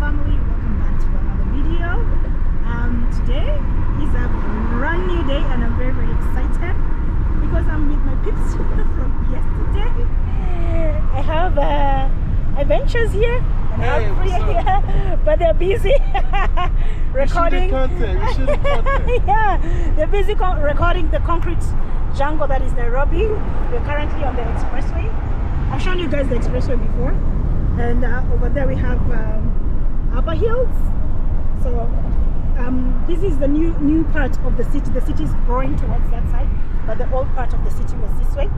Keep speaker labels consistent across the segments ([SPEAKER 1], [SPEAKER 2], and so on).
[SPEAKER 1] family, welcome back to another video. Today is a brand new day and I'm very excited because I'm with my peeps from yesterday. I have adventures here and I have Priya here, but they're busy recording
[SPEAKER 2] content.
[SPEAKER 1] yeah, they're busy recording the concrete jungle that is Nairobi. We're currently on the expressway. I've shown you guys the expressway before, and over there we have Upper Hills. So this is the new part of the city. The city is growing towards that side, but the old part of the city was this way.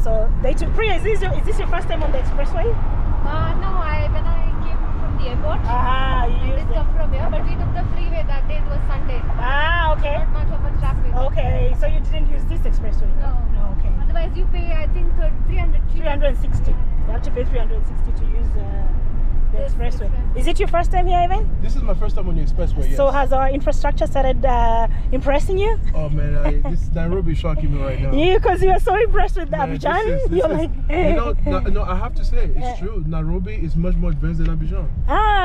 [SPEAKER 1] So they took Priya, is this your first time on the expressway?
[SPEAKER 3] No, when I came from the airport,
[SPEAKER 1] you
[SPEAKER 3] didn't come from here, but we took the freeway that day. It was Sunday.
[SPEAKER 1] Okay.
[SPEAKER 3] Not much of a traffic.
[SPEAKER 1] Okay, so you didn't use this expressway?
[SPEAKER 3] No.
[SPEAKER 1] Okay.
[SPEAKER 3] Otherwise, you pay, I think,
[SPEAKER 1] 360. You have to pay 360 to use the expressway. Is it your first time here, Ivan?
[SPEAKER 2] This is my first time on the expressway, yes.
[SPEAKER 1] So has our infrastructure started impressing you?
[SPEAKER 2] Oh man, this Nairobi is shocking me right now.
[SPEAKER 1] Yeah, because you are so impressed with Abidjan.
[SPEAKER 2] No, I have to say, it's true. Nairobi is much more advanced than Abidjan.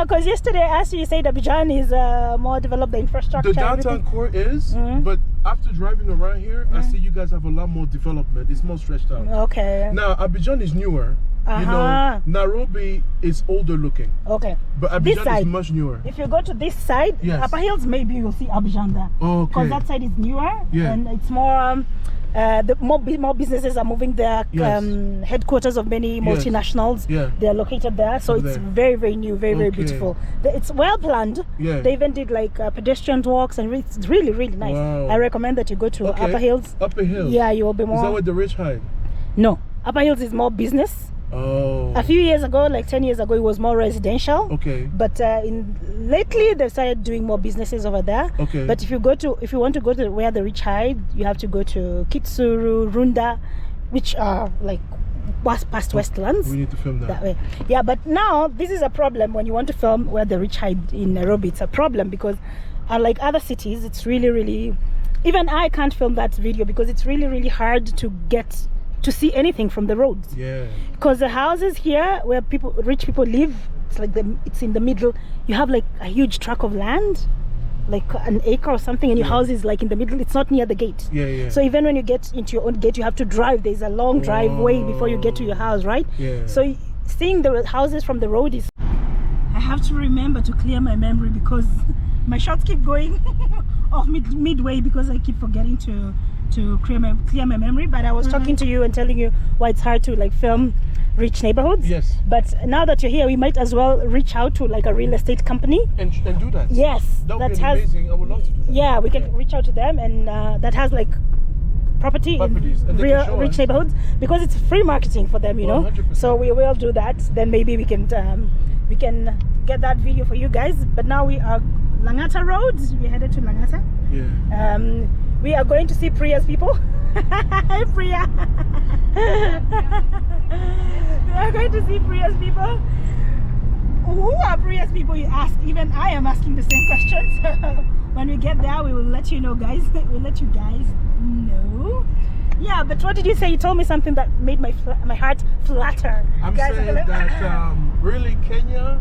[SPEAKER 1] Because yesterday I asked you, you said Abidjan is more developed, the infrastructure.
[SPEAKER 2] The downtown core is, but after driving around here, I see you guys have a lot more development. It's more stretched out.
[SPEAKER 1] Okay.
[SPEAKER 2] Now, Abidjan is newer. You know, Nairobi is older looking. Okay. But Abidjan is much newer.
[SPEAKER 1] If you go to this side, Upper Hills, maybe you'll see Abidjan there. Okay. Because that side is newer and it's more, more businesses are moving their headquarters of many multinationals. They are located there. So it's very new, very beautiful. It's well planned. They even did like pedestrian walks and it's really nice. Wow. I recommend that you go to Upper Hills.
[SPEAKER 2] Upper Hills?
[SPEAKER 1] Yeah, you will be more.
[SPEAKER 2] Is that where the rich hide?
[SPEAKER 1] No. Upper Hills is more business.
[SPEAKER 2] Oh.
[SPEAKER 1] A few years ago, like 10 years ago, it was more residential. Okay. But lately they've started doing more businesses over there. Okay. But if you want to go to where the rich hide, you have to go to Kitsuru, Runda, which are like past Westlands. We
[SPEAKER 2] need to film that
[SPEAKER 1] way. Yeah, but now this is a problem when you want to film where the rich hide in Nairobi. It's a problem because unlike other cities, it's really even I can't film that video because it's really hard to get to see anything from the roads. Yeah. Because the houses here where rich people live, it's like it's in the middle. You have like a huge tract of land, like an acre or something, and your house is like in the middle. It's not near the gate. Yeah. So even when you get into your own gate, you have to drive. There's a long driveway before you get to your house, right? Yeah. So seeing the houses from the road is. I have to remember to clear my memory because my shots keep going off midway because I keep forgetting to clear my memory. But I was talking to you and telling you why it's hard to like film rich neighborhoods. Yes. But now that you're here, we might as well reach out to like a real estate company and do that. Yes. That would be amazing. I would love to do that. Yeah, we can reach out to them and that has like properties in real rich neighborhoods because it's free marketing for them, you know. 100%. So we will do that. Then maybe we can get that video for you guys. But now we are Langata Road. We're headed to Langata. Yeah. We are going to see Priya's people. Hi Priya. We are going to see Priya's people. Who are Priya's people, you ask? Even I am asking the same questions. When we get there, we will let you know, guys. We'll let you guys know. Yeah, but what did you say? You told me something that made my heart flutter.
[SPEAKER 2] I'm saying that really Kenya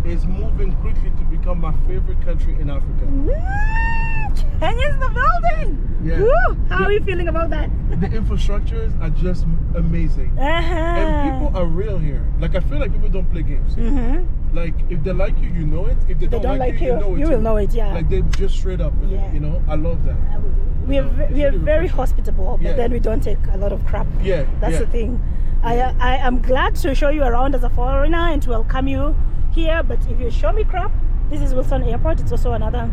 [SPEAKER 2] is moving quickly to become my favorite country in Africa.
[SPEAKER 1] Kenya's the building! Yeah. Woo! How are you feeling about that?
[SPEAKER 2] The infrastructures are just amazing. And people are real here. Like, I feel like people don't play games. Like, if they like you, you know it. If they don't like you, you know it.
[SPEAKER 1] You will know it, yeah.
[SPEAKER 2] Like, they just straight up with it, you know? I love that.
[SPEAKER 1] We are very hospitable, but then we don't take a lot of crap. Yeah. That's the thing. I am glad to show you around as a foreigner and to welcome you here, but if you show me crap, this is Wilson Airport. It's also another,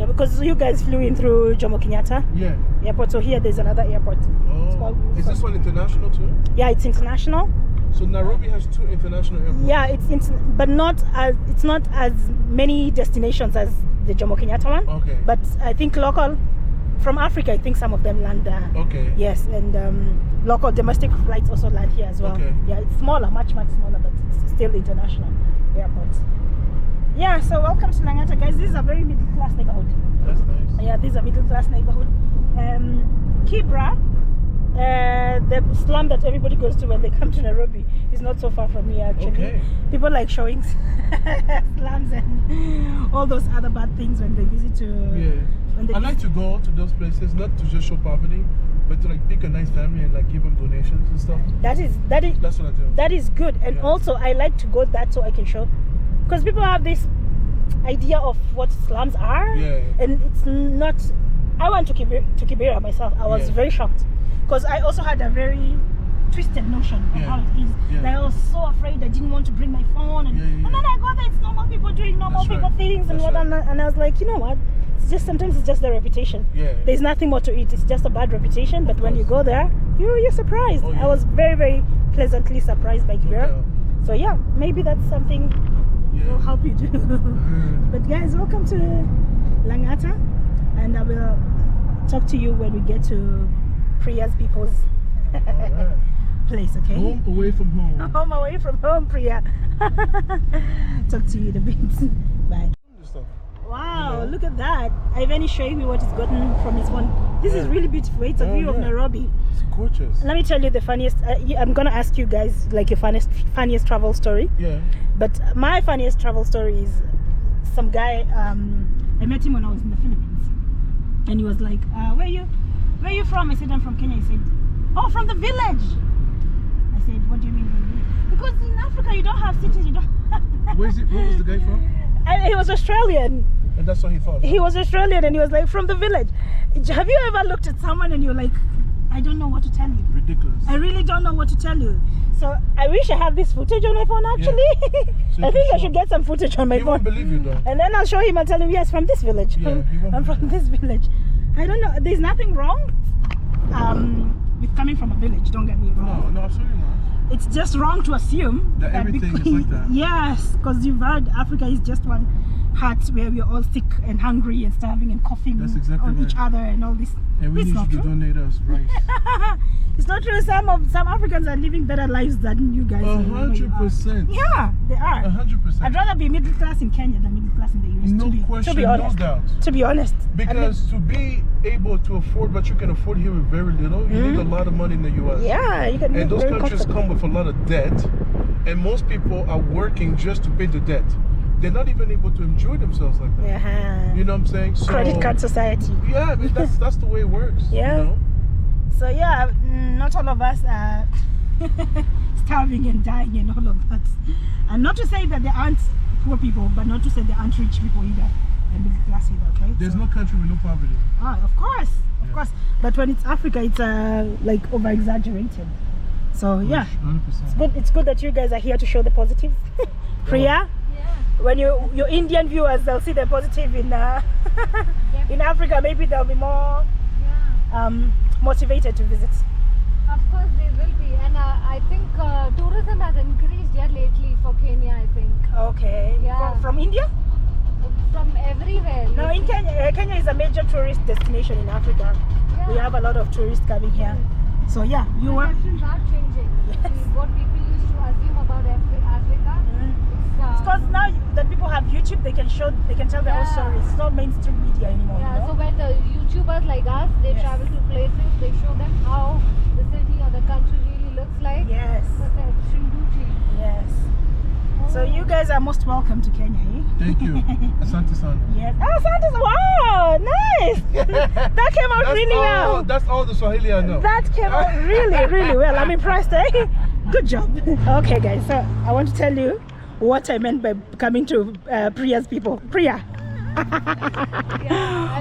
[SPEAKER 1] because you guys flew in through Jomo Kenyatta Airport. So here there's another airport.
[SPEAKER 2] Oh, is this one international too?
[SPEAKER 1] Yeah, it's international.
[SPEAKER 2] So Nairobi has 2 international airports.
[SPEAKER 1] Yeah, but it's not as many destinations as the Jomo Kenyatta one. Okay. But I think local from Africa, I think some of them land there. Okay. Yes, and local domestic flights also land here as well. Okay. Yeah, it's smaller, much smaller, but it's still international airports. Yeah, so welcome to Langata, guys. This is a very middle-class neighborhood. That's nice. Yeah, this is a middle-class neighborhood. Kibra The slum that everybody goes to when they come to Nairobi is not so far from here actually.
[SPEAKER 2] Okay.
[SPEAKER 1] People like showing slums and all those other bad things when they visit to.
[SPEAKER 2] Yeah. I like to go to those places, not to just show poverty, but to like pick a nice family and like give them donations and stuff.
[SPEAKER 1] That's
[SPEAKER 2] what I do.
[SPEAKER 1] That is good, and also I like to go that so I can show, because people have this idea of what slums are, and it's not. I went to Kibera myself. I was very shocked because I also had a very twisted notion of how it is. Like I was so afraid. I didn't want to bring my phone, and then I got there. It's normal people doing normal things and whatnot. And I was like, you know what? Sometimes it's just the reputation. There's nothing more to it. It's just a bad reputation. But when you go there, you're surprised. I was very, very pleasantly surprised by Kibera. So yeah, maybe that's something will help you do. But guys, welcome to Langata, and I will talk to you when we get to Priya's people's place. Okay.
[SPEAKER 2] Home away from home.
[SPEAKER 1] Home away from home, Priya. Talk to you in a bit. Bye. Wow, look at that. Ivani showing me what he's gotten from his phone. This is really beautiful. It's a view of Nairobi.
[SPEAKER 2] It's gorgeous.
[SPEAKER 1] Let me tell you the funniest. I'm going to ask you guys like your funniest travel story. Yeah. But my funniest travel story is some guy, I met him when I was in the Philippines. And he was like, where are you from? I said, I'm from Kenya. He said, oh, from the village. I said, what do you mean? Because in Africa, you don't have cities. You don't.
[SPEAKER 2] Where was the guy from?
[SPEAKER 1] He was Australian.
[SPEAKER 2] And that's what he thought.
[SPEAKER 1] He was Australian, and he was like, from the village. Have you ever looked at someone and you're like, I don't know what to tell you?
[SPEAKER 2] Ridiculous.
[SPEAKER 1] I really don't know what to tell you. So I wish I had this footage on my phone actually. So I think I should get some footage on my phone.
[SPEAKER 2] He won't believe you though.
[SPEAKER 1] And then I'll show him and tell him, yes, from this village.
[SPEAKER 2] Yeah,
[SPEAKER 1] I'm from this village. I don't know. There's nothing wrong with coming from a village. Don't get me wrong.
[SPEAKER 2] No, absolutely not.
[SPEAKER 1] It's just wrong to assume
[SPEAKER 2] that everything is like that.
[SPEAKER 1] Yes, because you've heard Africa is just one hut where we're all sick and hungry and starving and coughing on each other and all this.
[SPEAKER 2] And we need you to donate us rice.
[SPEAKER 1] It's not true. Some Africans are living better lives than you guys.
[SPEAKER 2] 100%.
[SPEAKER 1] Yeah, they are.
[SPEAKER 2] 100%.
[SPEAKER 1] I'd rather be middle class in Kenya than middle class in the US.
[SPEAKER 2] No question, no doubt.
[SPEAKER 1] To be honest.
[SPEAKER 2] Because to be able to afford what you can afford here with very little, you need a lot of money in the US.
[SPEAKER 1] Yeah, you can.
[SPEAKER 2] And those countries come with a lot of debt, and most people are working just to pay the debt. They're not even able to enjoy themselves like that. You know what I'm saying? So,
[SPEAKER 1] credit card society.
[SPEAKER 2] Yeah, I mean, that's the way it works.
[SPEAKER 1] Yeah.
[SPEAKER 2] You know?
[SPEAKER 1] So yeah, not all of us are starving and dying and all of that. And not to say that there aren't poor people, but not to say there aren't rich people either, and middle class either. Okay.
[SPEAKER 2] There's no country with no poverty.
[SPEAKER 1] Of course, of course. But when it's Africa, it's like over exaggerated. So yeah, 100%. It's good that you guys are here to show the positives. Priya. When your Indian viewers, they'll see the positive in in Africa. Maybe they'll be more motivated to visit.
[SPEAKER 3] Of course they will be, and I think tourism has increased here lately for Kenya, I think.
[SPEAKER 1] Okay. Yeah. From India?
[SPEAKER 3] From everywhere.
[SPEAKER 1] No, in Kenya. Kenya is a major tourist destination in Africa. We have a lot of tourists coming here. So yeah,
[SPEAKER 3] perceptions are changing. What people used to assume about Africa.
[SPEAKER 1] Because now that people have YouTube, they can tell their own stories. It's not mainstream media anymore.
[SPEAKER 3] Yeah, you know? So when the YouTubers like us, they travel to places, they show them how the city or the country really looks like.
[SPEAKER 1] Yes.
[SPEAKER 3] Perception do change.
[SPEAKER 1] Yes. So you guys are most welcome to Kenya, eh?
[SPEAKER 2] Thank you. Asante sana.
[SPEAKER 1] Yes. Asante. Wow, nice. That came out really well.
[SPEAKER 2] That's all the Swahili I know.
[SPEAKER 1] That came out really, really well. I'm impressed, eh? Good job. Okay, guys. So I want to tell you what I meant by coming to Priya's people. Priya.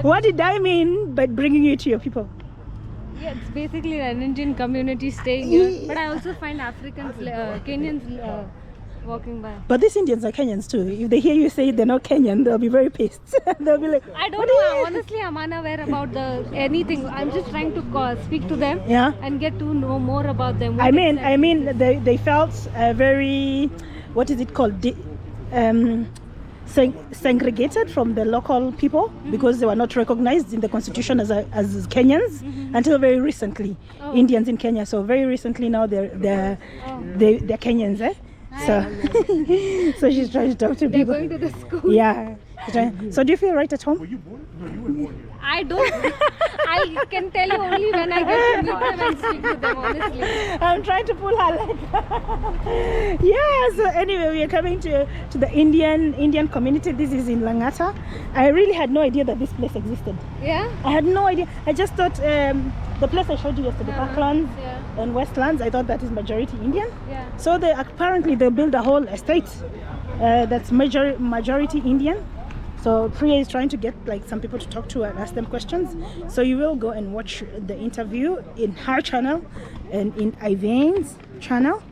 [SPEAKER 1] What did I mean by bringing you to your people?
[SPEAKER 3] Yeah, it's basically an Indian community staying here. But I also find Africans, Kenyans walking by.
[SPEAKER 1] But these Indians are Kenyans too. If they hear you say they're not Kenyan, they'll be very pissed. They'll be like,
[SPEAKER 3] I don't know. Honestly, I'm unaware about anything. I'm just trying to speak to them and get to know more about them.
[SPEAKER 1] I mean, they felt very, what is it called? Segregated from the local people because they were not recognized in the constitution as Kenyans until very recently. Indians in Kenya. So very recently now they're Kenyans, eh? So, so she's trying to talk to
[SPEAKER 3] They're
[SPEAKER 1] people.
[SPEAKER 3] going to the school.
[SPEAKER 1] Yeah. So do you feel right at home?
[SPEAKER 2] Were you born? No, you were born here.
[SPEAKER 3] I don't. I can tell you only when I get to meet them and speak to them, honestly.
[SPEAKER 1] I'm trying to pull her leg. Yeah, so anyway, we are coming to the Indian community. This is in Langata. I really had no idea that this place existed.
[SPEAKER 3] Yeah?
[SPEAKER 1] I had no idea. I just thought the place I showed you yesterday, Parklands and Westlands, I thought that is majority Indian.
[SPEAKER 3] Yeah.
[SPEAKER 1] So apparently they built a whole estate that's majority Indian. So Priya is trying to get like some people to talk to and ask them questions. So you will go and watch the interview in her channel and in Ivan's channel.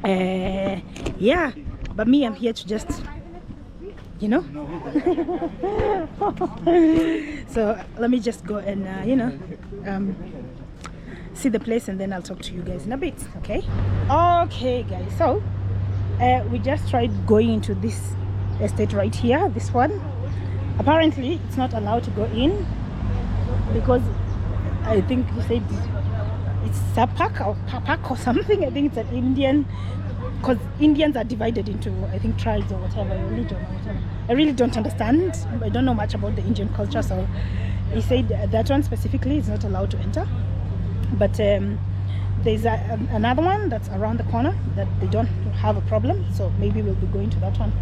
[SPEAKER 1] Yeah, but me, I'm here to just, you know. So let me just go and see the place, and then I'll talk to you guys in a bit. Okay. Okay, guys. So we just tried going into this estate right here. This one. Apparently, it's not allowed to go in because I think you said it's Sapak or Papak or something. I think it's an Indian, because Indians are divided into, I think, tribes or whatever, religion or whatever. I really don't understand. I don't know much about the Indian culture, so he said that one specifically is not allowed to enter. But there's another one that's around the corner that they don't have a problem, so maybe we'll be going to that one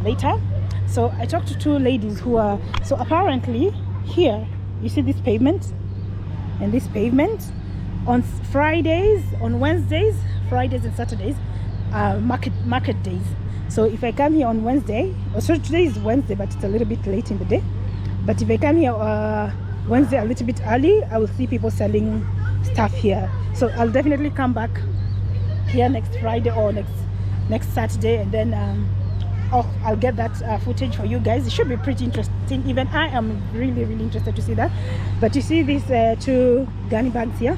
[SPEAKER 1] later. So I talked to two ladies who are, so apparently here you see this pavement and this pavement on Fridays, on Wednesdays, Fridays and Saturdays are market days. So if I come here on Wednesday, so today is Wednesday, but it's a little bit late in the day, but if I come here Wednesday a little bit early, I will see people selling stuff here. So I'll definitely come back here next Friday or next Saturday, and then I'll get that footage for you guys. It should be pretty interesting. Even I am really interested to see that. But you see these two gunny bags here.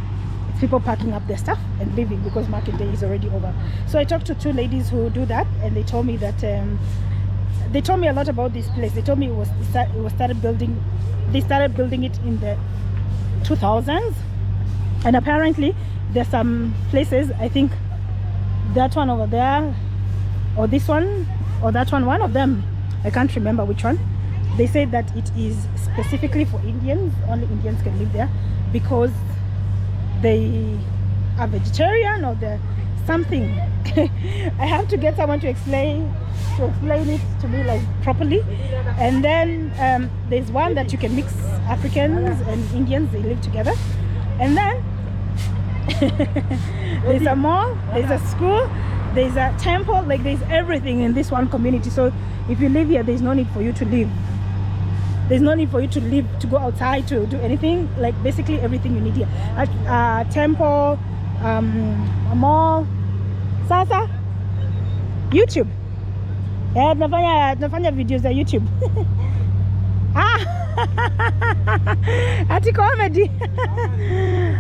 [SPEAKER 1] It's people packing up their stuff and leaving because market day is already over. So I talked to two ladies who do that, and they told me that they told me a lot about this place. They told me they started building it in the 2000s, and apparently there's some places, I think that one over there or this one or that one of them, I can't remember which one. They said that it is specifically for Indians. Only Indians can live there because they are vegetarian or they're something. I have to get someone to explain it to me like properly. And then there's one that you can mix Africans and Indians, they live together. And then there's a mall, there's a school, there's a temple, like there's everything in this one community. So if you live here, there's no need for you to leave. There's no need for you to leave, to go outside, to do anything. Like basically everything you need here. A temple, a mall. Sasa YouTube. Nafanya videos za YouTube. Ati comedy.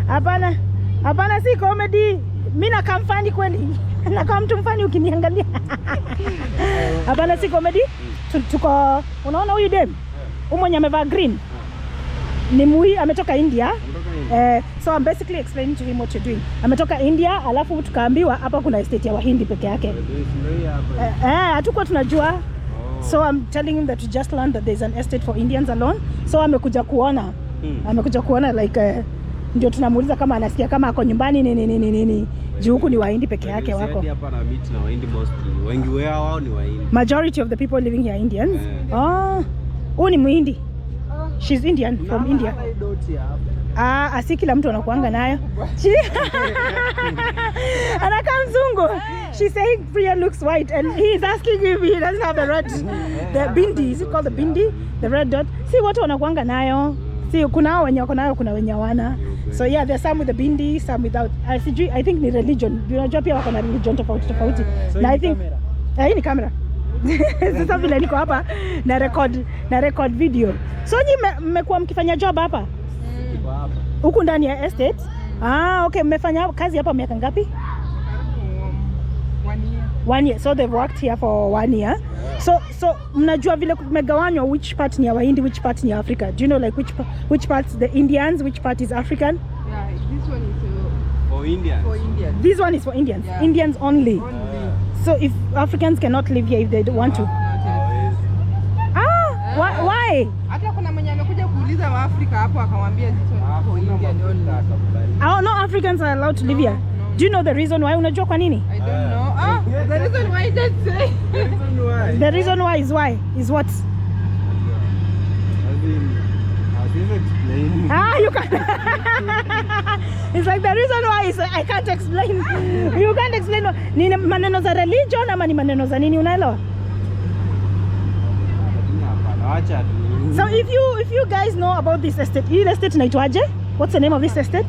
[SPEAKER 1] Hapana si comedy. Mimi nakaa mfani kweli. Nakaa mtu mfani ukiniangalia. Hapana si comedy. Tuko, unaona huyu dem? Mwenye amevaa green. Ni ametoka India. So I'm basically explaining to him what you're doing. Ametoka India, alafu tukaambiwa hapa kuna estate ya Wahindi peke yake. Hatukuwa tunajua. So I'm telling him that we just learned that there's an estate for Indians alone. So amekuja kuona. Amekuja kuona like ndio tunamuuliza kama anasikia kama ako nyumbani nini. Juu huku ni Wahindi peke yake wako.
[SPEAKER 4] Hapa na meet na Wahindi mostly. Wengi wao ni Wahindi.
[SPEAKER 1] Majority of the people living here are Indians. Huyu ni Muhindi. She's Indian from India. Asi kila mtu anakuanga nayo. Anakaa mzungu. She's saying Priya looks white and he is asking if he doesn't have the bindi. Is it called the bindi? The red dot. Si watu wanakuanga nayo. Si kuna wenye wako nayo, kuna wenye hawana. So yeah, there's some with the bindi, some without. I think ni religion. Unajua pia wako na religion tofauti. Na I think hii ni kamera. Sasa vile niko hapa na record video. So nyinyi mmekuwa mkifanya job hapa? Huku ndani ya estate? Okay, mmefanya kazi hapa miaka ngapi? 1 year. So they've worked here for 1 year. So mnajua vile mmegawanywa, which part ni ya Wahindi, which part ni ya Africa? Do you know like which part's the Indians, which part is African?
[SPEAKER 5] Yeah, this one is
[SPEAKER 4] For Indians.
[SPEAKER 5] for Indians.
[SPEAKER 1] This one is for Indians.
[SPEAKER 5] Yeah.
[SPEAKER 1] Indians only. So if Africans cannot live here if they don't want to. Why?
[SPEAKER 5] Hata kuna mwenye amekuja kuuliza Waafrika hapo akamwambia sisi Indian only.
[SPEAKER 1] Oh, no Africans are allowed to live here. Do you know the reason why? Unajua kwa nini?
[SPEAKER 5] I don't know. The reason why that's say.
[SPEAKER 1] The reason why is why? Is what? You can't. It's like the reason why is I can't explain. You can't explain. Ni maneno za religion ama ni maneno za nini unaelewa? So if you guys know about this estate, hii estate inaitwaje? What's the name of this estate?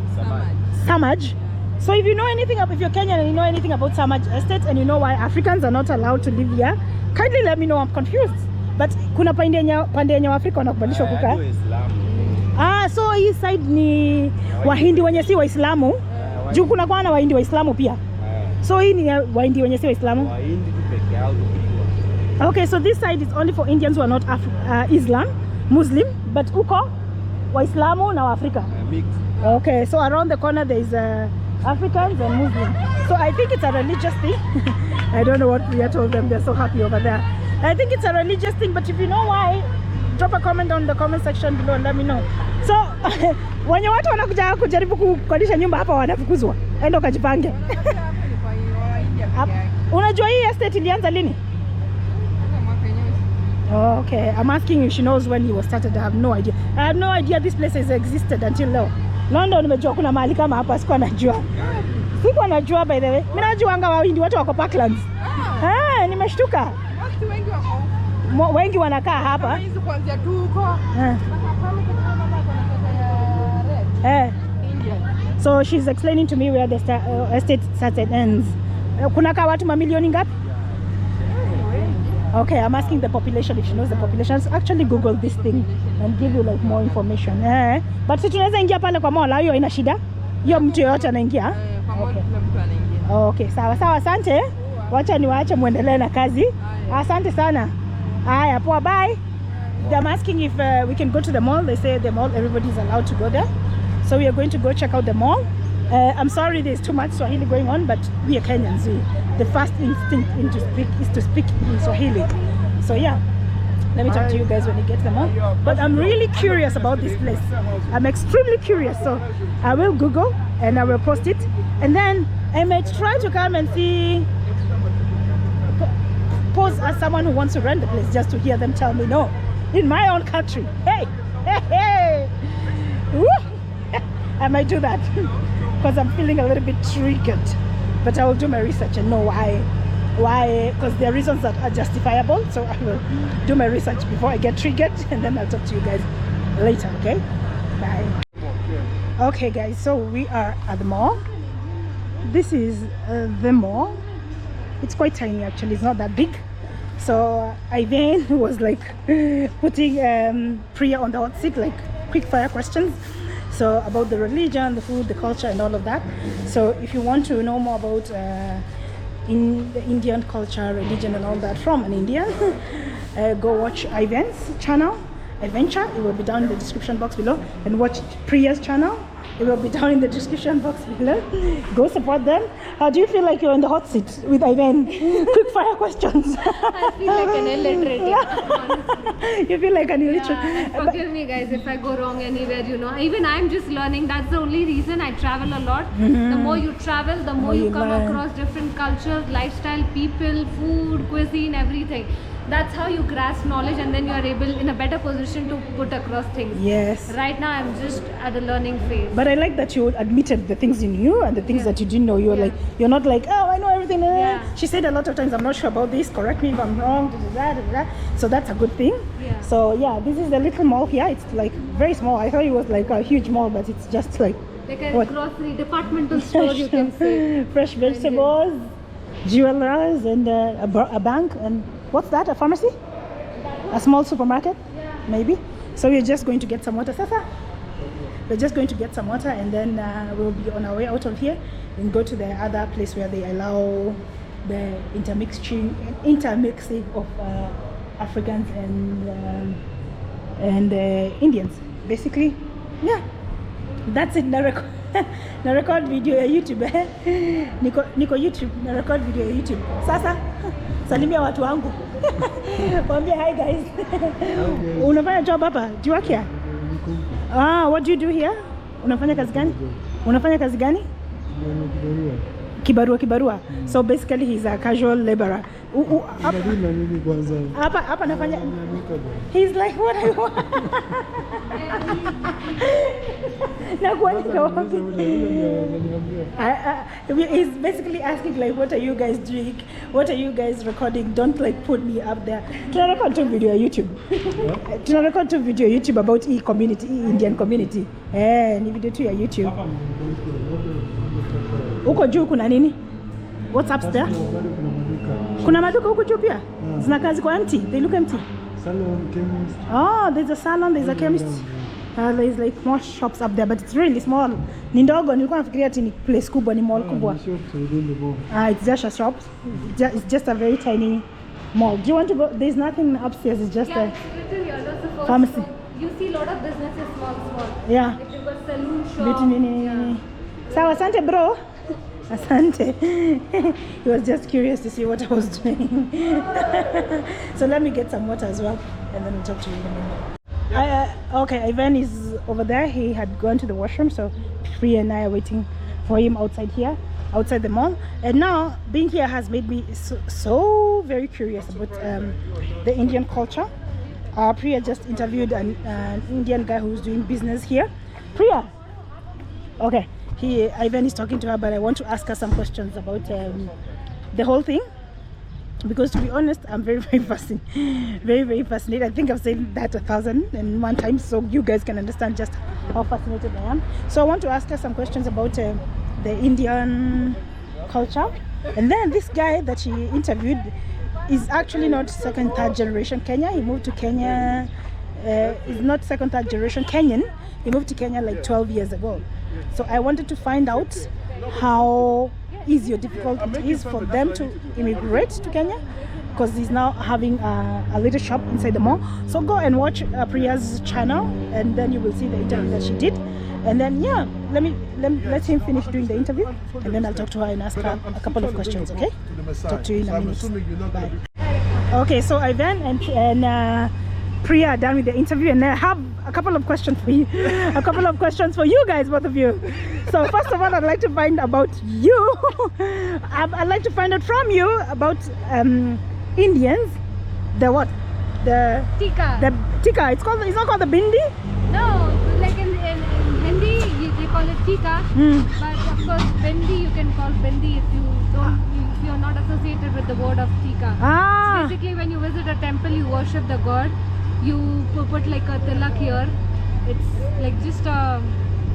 [SPEAKER 1] Samaj. So if you know anything if you're Kenyan and you know anything about Samaj estate and you know why Africans are not allowed to live here, kindly let me know. I'm confused. But kuna pande yenye Afrika wanakubalisha kukaa. So hii side ni Wahindi wenye si Waislamu. Juu kuna kwa na Wahindi Waislamu pia. So hii ni Wahindi wenye si Waislamu.
[SPEAKER 4] Wahindi tu peke yao.
[SPEAKER 1] Okay, so this side is only for Indians who are not Muslim, but uko Waislamu na Waafrika.
[SPEAKER 4] Mixed.
[SPEAKER 1] Okay, so around the corner there is Africans and Muslims. So I think it's a religious thing. I don't know what Priya told them. They're so happy over there. I think it's a religious thing, but if you know why, drop a comment on the comment section below and let me know. So wenye watu wanakuja kujaribu kukodisha nyumba hapa wanafukuzwa. Enda ukajipange. Unajua hii estate ilianza lini? Oh, okay, I'm asking if she knows when he was started. I have no idea. I have no idea this place has existed until now. London nimejua kuna mahali kama hapa, sikuwa najua. Sikuwa najua by the way. Mimi najuanga Wahindi watu wako Parklands. Nimeshtuka.
[SPEAKER 5] Watu wengi wako.
[SPEAKER 1] Wengi wanakaa hapa.
[SPEAKER 5] Hizo kuanzia tu huko.
[SPEAKER 1] So she's explaining to me where the estate starts and ends. Kuna kaa watu mamilioni ngapi? Okay, I'm asking the population if she knows the population. Let's actually Google this thing and give you like more information. But si tunaweza ingia pale kwa mall, hiyo haina shida. Hiyo mtu yote anaingia.
[SPEAKER 5] Okay.
[SPEAKER 1] Okay, sawa, asante. Wacha niwaache muendelee na kazi. Asante sana. Haya, poa, bye. I'm asking if we can go to the mall. They say the mall everybody's allowed to go there. So we are going to go check out the mall. I'm sorry there's too much Swahili going on, but we are Kenyans. The first instinct is to speak in Swahili. So yeah, let me talk to you guys when you get them on. But I'm really curious about this place. I'm extremely curious. So I will Google and I will post it. And then I may try to come and see, pose as someone who wants to rent the place just to hear them tell me no. In my own country. Hey. Woo! I might do that. Because I'm feeling a little bit triggered, but I will do my research and know why, because there are reasons that are justifiable. So I will do my research before I get triggered, and then I'll talk to you guys later. Okay, bye. Okay guys, so we are at the mall. This is the mall. It's quite tiny actually, it's not that big. So Ivan was like putting Priya on the hot seat, like quick fire questions. So about the religion, the food, the culture and all of that. So if you want to know more about in the Indian culture, religion and all that from an Indian, go watch Ivan's channel, Adventure. It will be down in the description box below. And watch Priya's channel. It will be down in the description box below. Go support them. How do you feel like you're in the hot seat with Ivan? Quick fire questions.
[SPEAKER 3] I feel like an illiterate.
[SPEAKER 1] You feel like an illiterate.
[SPEAKER 3] Yeah, forgive me guys if I go wrong anywhere, you know. Even I'm just learning. That's the only reason I travel a lot. The more you travel, the more you come across different cultures, lifestyle, people, food, cuisine, everything. That's how you grasp knowledge, and then you are able in a better position to put across things.
[SPEAKER 1] Yes.
[SPEAKER 3] Right now I'm just at the learning phase.
[SPEAKER 1] But I like that you admitted the things you knew and the things that you didn't know. You're like, you're not like, oh, I know everything.
[SPEAKER 3] Yeah.
[SPEAKER 1] She said a lot of times, I'm not sure about this. Correct me if I'm wrong. So that's a good thing.
[SPEAKER 3] Yeah.
[SPEAKER 1] So yeah, this is the little mall here. It's like very small. I thought it was like a huge mall, but it's just like
[SPEAKER 3] a grocery departmental store, you can say.
[SPEAKER 1] Fresh vegetables, jewelers, and a bank, and what's that? A pharmacy? A small supermarket?
[SPEAKER 3] Yeah.
[SPEAKER 1] Maybe. So we're just going to get some water, Sasa. We're just going to get some water, and then we'll be on our way out of here and go to the other place where they allow the intermixing of Africans and Indians. Basically, yeah. That's it, Nairobi. na record video ya YouTube niko YouTube na record video ya YouTube. Sasa salimia watu wangu. Waambie hi guys. Unafanya job hapa? Do you work here? What do you do here? Unafanya kazi gani? Unafanya kazi gani? Kibarua. So basically he's a casual laborer. Hapa nafanya. He's like what I want. He's basically asking like what are you guys doing? What are you guys recording? Don't like put me up there. Tuna record two video YouTube. Tuna record two video YouTube about community, Indian community. Ni video tu ya YouTube. Huko juu kuna nini? What's upstairs? Kuna maduka huko juu pia? Zinakaa ziko empty. They look empty.
[SPEAKER 6] Salon, chemist.
[SPEAKER 1] Oh, there's a salon, there's a chemist. There's like more shops up there, but it's really small. Ni ndogo, nilikuwa nafikiria ati ni place kubwa, ni mall kubwa. It's just a shop. It's just a very tiny mall. Do you want to go? There's nothing upstairs. It's just a pharmacy.
[SPEAKER 3] You see a lot of businesses small.
[SPEAKER 1] Yeah.
[SPEAKER 3] Like you've got saloon shop.
[SPEAKER 1] Yeah. Sawa, asante bro. Asante. He was just curious to see what I was doing. So let me get some water as well, and then we'll talk to you in a minute. Okay, Ivan is over there. He had gone to the washroom, so Priya and I are waiting for him outside here, outside the mall. And now being here has made me so very curious about the Indian culture. Priya just interviewed an Indian guy who's doing business here. Priya, okay. Ivan is talking to her, but I want to ask her some questions about the whole thing, because to be honest, I'm very fascinated. Very fascinated. I think I've said that 1,001 times, so you guys can understand just how fascinated I am. So I want to ask her some questions about the Indian culture. And then this guy that she interviewed is actually not second, third generation Kenya. He moved to Kenya. He's not second, third generation Kenyan. He moved to Kenya like 12 years ago. So I wanted to find out how easy or difficult it is for them to immigrate to Kenya, because he's now having a little shop inside the mall. So go and watch Priya's channel, and then you will see the interview that she did. And then let him finish doing the interview, and then I'll talk to her and ask her a couple of questions. Okay? Talk to you in a minute. Bye. Okay, so Ivan and Priya are done with the interview, and I have a couple of questions for you. A couple of questions for you guys, both of you. So first of all, I'd like to find about you. I'd like to find out from you about Indians. The what? The
[SPEAKER 3] Tika.
[SPEAKER 1] The tika. It's not called the bindi.
[SPEAKER 3] No, like in Hindi they call it tika. But of course bindi you can call bindi if you're not associated with the word of tika. So basically when you visit a temple, you worship the god. You put like a tilak here. It's like just a,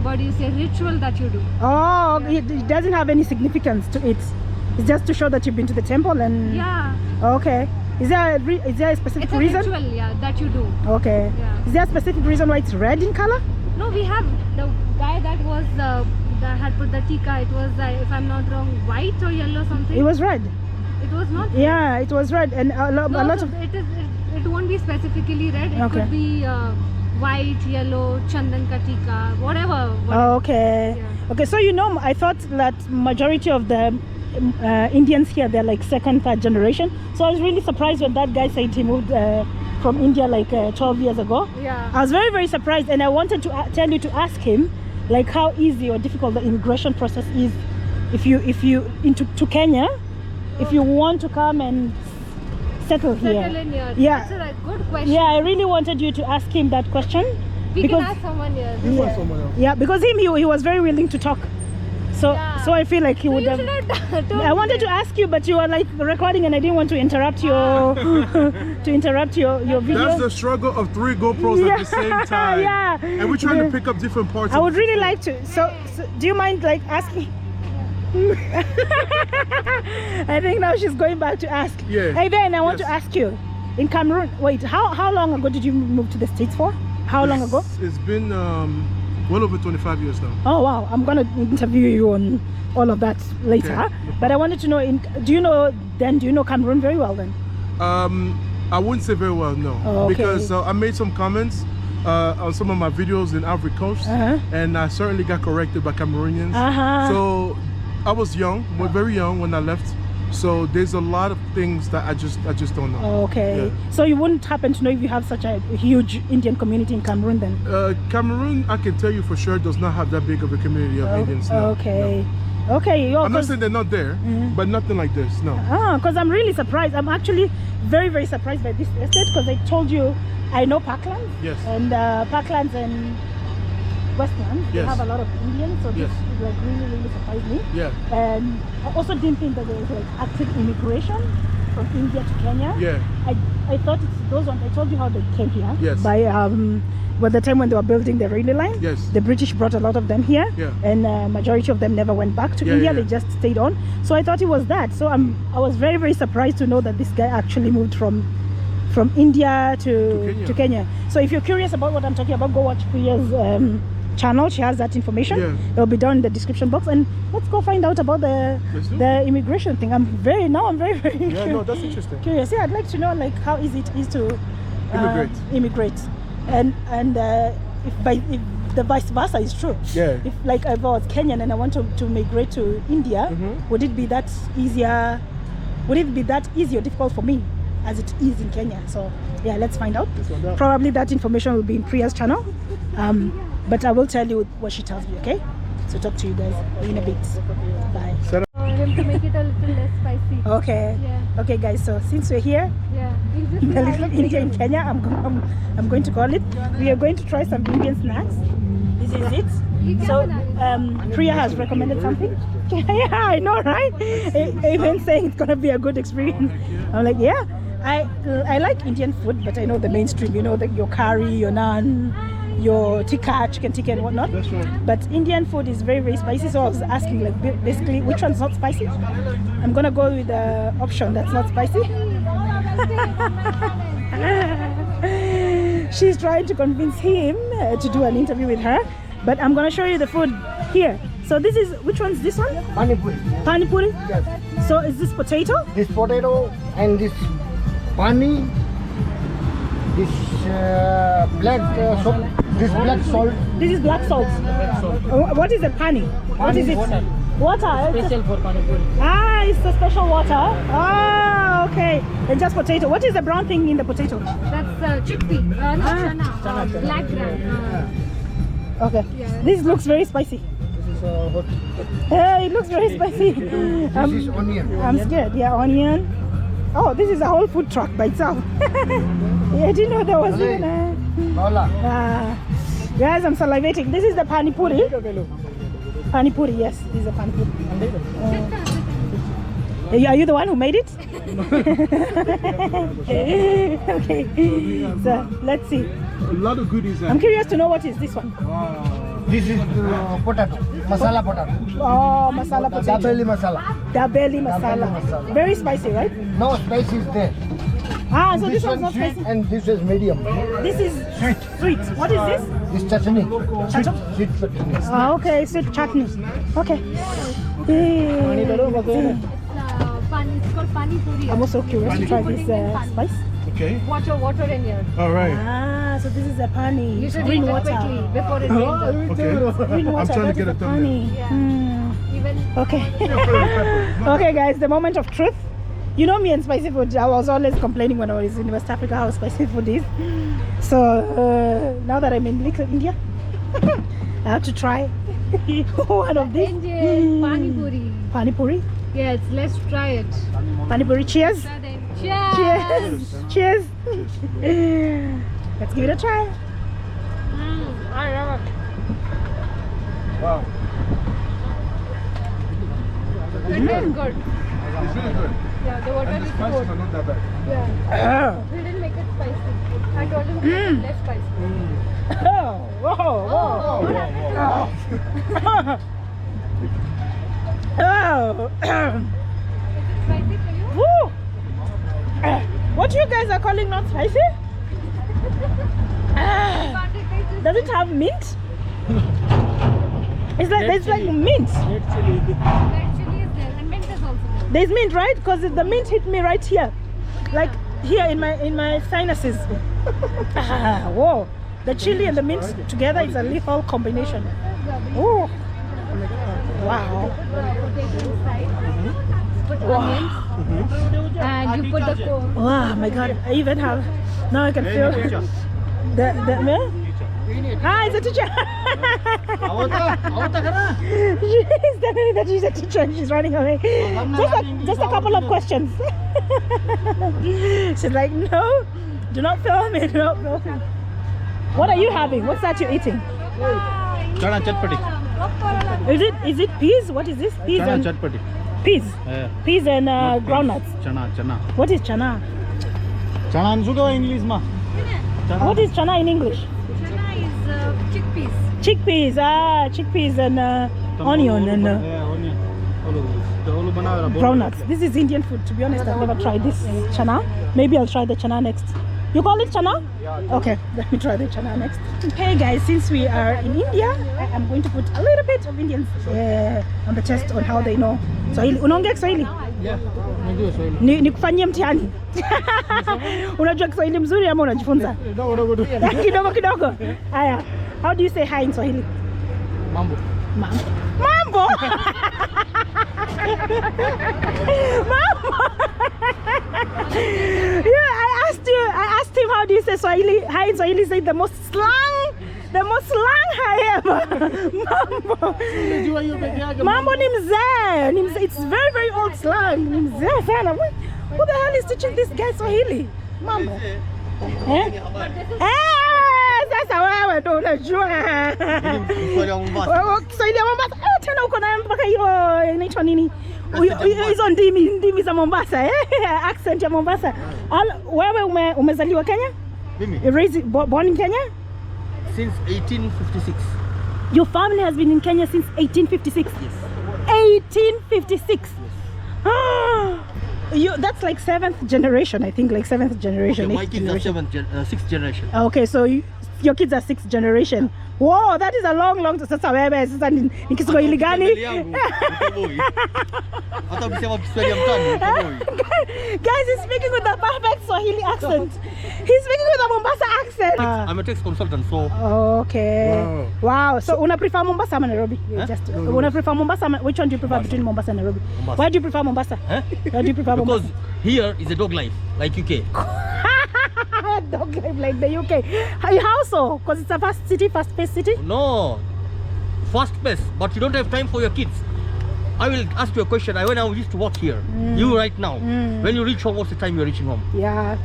[SPEAKER 3] what do you say, ritual that you do.
[SPEAKER 1] Oh, yeah. It doesn't have any significance to it. It's just to show that you've been to the temple and.
[SPEAKER 3] Yeah.
[SPEAKER 1] Okay. Is there a specific reason?
[SPEAKER 3] It's a ritual, yeah, that you do.
[SPEAKER 1] Okay.
[SPEAKER 3] Yeah.
[SPEAKER 1] Is there a specific reason why it's red in color?
[SPEAKER 3] No, we have the guy that was that had put the tika. It was, if I'm not wrong, white or yellow something.
[SPEAKER 1] It was red.
[SPEAKER 3] It was not red.
[SPEAKER 1] Yeah, it was red, and a lot of.
[SPEAKER 3] It won't be specifically red. It could be white, yellow, chandan ka tika, whatever.
[SPEAKER 1] Okay.
[SPEAKER 3] Yeah.
[SPEAKER 1] Okay, so I thought that majority of the Indians here, they're like second, third generation. So I was really surprised when that guy said he moved from India like 12 years ago.
[SPEAKER 3] Yeah.
[SPEAKER 1] I was very surprised, and I wanted to tell you to ask him like how easy or difficult the immigration process is if you to Kenya, if you want to come and settle here.
[SPEAKER 3] In here.
[SPEAKER 1] Yeah.
[SPEAKER 3] That's a good question.
[SPEAKER 1] Yeah, I really wanted you to ask him that question.
[SPEAKER 3] We can ask someone here.
[SPEAKER 1] Yeah, because he was very willing to talk. So I feel like he would have. I wanted to ask you, but you were like recording, and I didn't want to interrupt your your video.
[SPEAKER 2] That's the struggle of 3 GoPros at the same time.
[SPEAKER 1] Yeah.
[SPEAKER 2] And we're trying to pick up different parts.
[SPEAKER 1] I would really like to. So do you mind like asking? I think now she's going back to ask.
[SPEAKER 2] Yeah.
[SPEAKER 1] Hey Ben, I want to ask you. In Cameroon, wait, how long ago did you move to the States for? How long ago?
[SPEAKER 2] It's been well over 25 years now.
[SPEAKER 1] Oh wow, I'm gonna interview you on all of that later.
[SPEAKER 2] Okay.
[SPEAKER 1] But I wanted to know, do you know Cameroon very well then?
[SPEAKER 2] I wouldn't say very well, no.
[SPEAKER 1] Oh, okay.
[SPEAKER 2] Because I made some comments on some of my videos in Ivory Coast, and I certainly got corrected by Cameroonians. So I was young, very young when I left. So there's a lot of things that I just don't know.
[SPEAKER 1] Okay. Yeah. So you wouldn't happen to know if you have such a huge Indian community in Cameroon then?
[SPEAKER 2] Cameroon, I can tell you for sure, does not have that big of a community of Indians. No,
[SPEAKER 1] okay.
[SPEAKER 2] No.
[SPEAKER 1] Okay.
[SPEAKER 2] I'm not saying they're not there, but nothing like this, no.
[SPEAKER 1] Because I'm really surprised. I'm actually very, very surprised by this estate because I told you I know Parklands.
[SPEAKER 2] Yes.
[SPEAKER 1] And Parklands and Westlands, they have a lot of Indians, so this like really surprised me.
[SPEAKER 2] Yeah. And
[SPEAKER 1] I also didn't think that there was like active immigration from India to Kenya.
[SPEAKER 2] Yeah.
[SPEAKER 1] I thought it's those ones. I told you how they came here.
[SPEAKER 2] Yes.
[SPEAKER 1] By the time when they were building the railway line.
[SPEAKER 2] Yes.
[SPEAKER 1] The British brought a lot of them here.
[SPEAKER 2] Yeah.
[SPEAKER 1] And majority of them never went back to India. They just stayed on. So I thought it was that. So I was very, very surprised to know that this guy actually moved from India to Kenya. So if you're curious about what I'm talking about, go watch Priya's channel. She has that information. It'll be down in the description box, and let's go find out about the immigration thing. I'm very
[SPEAKER 2] no, that's interesting.
[SPEAKER 1] Curious. Yeah, I'd like to know like how easy it is to immigrate, and if the vice versa is true.
[SPEAKER 2] Yeah.
[SPEAKER 1] If like I was Kenyan and I want to migrate to India, would it be that easier? Would it be that easy or difficult for me as it is in Kenya? So yeah, let's find out. Probably that information will be in Priya's channel. But I will tell you what she tells me, okay? So talk to you guys in a bit. Bye.
[SPEAKER 3] Him to make it a little less spicy.
[SPEAKER 1] Okay.
[SPEAKER 3] Yeah.
[SPEAKER 1] Okay, guys. So since we're here, in the little India in Kenya, I'm going to call it. We are going to try some Indian snacks. This is it. So Priya has recommended something. Yeah, I know, right? Even saying it's gonna be a good experience. I'm like, yeah. I like Indian food, but I know the mainstream. You know, your curry, your naan, your tikka, chicken tikka and whatnot.
[SPEAKER 2] That's right.
[SPEAKER 1] But Indian food is very, very spicy, so I was asking like basically which one's not spicy. I'm gonna go with the option that's not spicy. She's trying to convince him to do an interview with her, but I'm gonna show you the food here. So this is, which one's this one?
[SPEAKER 6] Pani puri.
[SPEAKER 1] Pani puri?
[SPEAKER 6] Yes.
[SPEAKER 1] So is this potato?
[SPEAKER 6] This potato and this pani, this black salt. This black salt.
[SPEAKER 1] This is black salt. What is the pani? What is it?
[SPEAKER 6] Water.
[SPEAKER 1] Water.
[SPEAKER 6] Special for pani puri.
[SPEAKER 1] Ah, it's the special water. Ah, okay. And just potato. What is the brown thing in the potato?
[SPEAKER 3] That's chickpea. Chana. Black gram.
[SPEAKER 1] Okay.
[SPEAKER 3] Yeah.
[SPEAKER 1] This looks very spicy.
[SPEAKER 6] This is hot.
[SPEAKER 1] It looks very spicy.
[SPEAKER 6] This is onion.
[SPEAKER 1] I'm scared. Yeah, onion. Oh, this is a whole food truck by itself. Yeah, I didn't know there was even a... Guys, I'm salivating. This is the pani puri. Pani puri, yes. This is a pani puri. Are you the one who made it? Okay. So, let's see.
[SPEAKER 2] A lot of goodies.
[SPEAKER 1] I'm curious to know what is this one.
[SPEAKER 2] Wow.
[SPEAKER 6] This is potato. Masala potato.
[SPEAKER 1] Oh, masala potato.
[SPEAKER 6] Dabeli masala.
[SPEAKER 1] Dabeli masala.
[SPEAKER 6] masala.
[SPEAKER 1] Very spicy, right?
[SPEAKER 6] No spice is there.
[SPEAKER 1] Ah, so this one's not
[SPEAKER 6] sweet
[SPEAKER 1] spicy.
[SPEAKER 6] and this is medium.
[SPEAKER 1] This is sweet. What is this?
[SPEAKER 6] This chutney.
[SPEAKER 1] Chutney?
[SPEAKER 6] Sweet chutney.
[SPEAKER 1] Ah, okay, sweet chutney. Okay.
[SPEAKER 3] It's called pani puri.
[SPEAKER 1] I'm also curious to try this spice.
[SPEAKER 2] Okay.
[SPEAKER 3] Water in here.
[SPEAKER 2] All right.
[SPEAKER 1] Ah, so this is a pani.
[SPEAKER 3] You should
[SPEAKER 1] green
[SPEAKER 3] eat it
[SPEAKER 1] water.
[SPEAKER 3] quickly before it rains.
[SPEAKER 2] Okay.
[SPEAKER 1] Green water.
[SPEAKER 2] I'm trying to
[SPEAKER 1] that
[SPEAKER 2] get
[SPEAKER 1] is
[SPEAKER 2] a
[SPEAKER 1] the pani.
[SPEAKER 2] thumbnail.
[SPEAKER 1] Hmm.
[SPEAKER 3] Even
[SPEAKER 1] Okay. Okay, guys, the moment of truth. You know me and spicy food. I was always complaining when I was in West Africa how spicy food is. So now that I'm in Little India, I have to try one of these.
[SPEAKER 3] Indian pani puri.
[SPEAKER 1] Pani puri.
[SPEAKER 3] Yes, let's try it.
[SPEAKER 1] Pani puri. Cheers.
[SPEAKER 3] Cheers.
[SPEAKER 1] Cheers. Let's give it a try.
[SPEAKER 3] I love it.
[SPEAKER 2] Wow.
[SPEAKER 3] It is good.
[SPEAKER 2] It's really good.
[SPEAKER 3] Yeah, the water
[SPEAKER 2] And the
[SPEAKER 3] is
[SPEAKER 2] spices
[SPEAKER 3] good.
[SPEAKER 2] are not that bad.
[SPEAKER 3] Yeah. We didn't make it spicy. I told him to make it less spicy.
[SPEAKER 1] Oh, whoa, whoa. Oh.
[SPEAKER 3] Spicy for you?
[SPEAKER 1] Woo. What you guys are calling not spicy? Does it have mint? It's like mint.
[SPEAKER 3] Red chili is there and mint is also there.
[SPEAKER 1] There's mint, right? Because the mint hit me right here, like here in my sinuses. Whoa. The chili and the mint together is a lethal combination. Oh, wow.
[SPEAKER 3] And you put the coke.
[SPEAKER 1] Wow, my God! I even have. Now I can feel the Ah, it's a teacher. She's telling me that she's a teacher and she's running away. Just a couple of questions. She's like, no, do not film me, do not film me. What are you having? What's that you're eating?
[SPEAKER 7] Chana chatpati.
[SPEAKER 1] Is it peas? What is this? Peas
[SPEAKER 7] Chana
[SPEAKER 1] and
[SPEAKER 7] chatpati.
[SPEAKER 1] peas.
[SPEAKER 7] Yeah.
[SPEAKER 1] Peas and groundnuts.
[SPEAKER 7] Chana.
[SPEAKER 1] What is chana?
[SPEAKER 7] Chana ansuga English ma.
[SPEAKER 1] What is chana in English?
[SPEAKER 3] Chana is chickpeas.
[SPEAKER 1] Chickpeas. Ah, chickpeas and onion and
[SPEAKER 7] onion.
[SPEAKER 1] groundnuts. This is Indian food. To be honest, I've never tried this chana. Maybe I'll try the chana next. You call it chana? Okay, let me try the chana next. Hey guys, since we are in India, I'm going to put a little bit of Indian on the test on how they know Swahili. Unaongea Kiswahili?
[SPEAKER 7] Yeah, najua Swahili.
[SPEAKER 1] Nikufanyie mtihani. Unajua Kiswahili mzuri ama unajifunza? Kidogo kidogo. Haya. How do you say hi in Swahili?
[SPEAKER 7] Mambo.
[SPEAKER 1] Mambo. Yeah, I asked him how do you say Swahili. Hi in Swahili, say the most slang hi ever. Mambo ni mzee. It's very very old slang. Ni mzee sana. Who the hell is teaching this guy Swahili? Mambo. Sasa wewe ndo unajua. Kiswahili ya Mombasa. Tena uko na mpaka hiyo inaitwa nini? Hizo ndimi za Mombasa, accent ya Mombasa. Wewe umezaliwa Kenya?
[SPEAKER 7] Mimi.
[SPEAKER 1] Born in Kenya?
[SPEAKER 7] Since 1856.
[SPEAKER 1] Your family has been in Kenya since 1856?
[SPEAKER 7] Yes.
[SPEAKER 1] 1856? Yes. That's like 7th generation, I think, like 7th generation.
[SPEAKER 7] Okay, my kids are 6th generation.
[SPEAKER 1] Okay, so your kids are 6th generation. Whoa, that is a long sasa wewe sasa ni Kiswahili gani?
[SPEAKER 7] Hata ukisema Kiswahili ya mtani,
[SPEAKER 1] guys, he's speaking with the perfect Swahili accent. He's speaking with a Mombasa accent.
[SPEAKER 7] I'm a tax consultant, so.
[SPEAKER 1] Okay. Wow. So una prefer Mombasa or Nairobi? Una prefer Mombasa? Which one do you prefer between Mombasa and Nairobi?
[SPEAKER 7] Mombasa.
[SPEAKER 1] Why do you prefer Mombasa?
[SPEAKER 7] Huh?
[SPEAKER 1] Why do you prefer Mombasa?
[SPEAKER 7] Because here is a dog life, like UK.
[SPEAKER 1] Dog life like the UK. How so? Because it's a fast-paced city?
[SPEAKER 7] No, fast-paced, but you don't have time for your kids. I will ask you a question. When I used to work here, you right now, when you reach home, what's the time you're reaching home?
[SPEAKER 1] Yeah,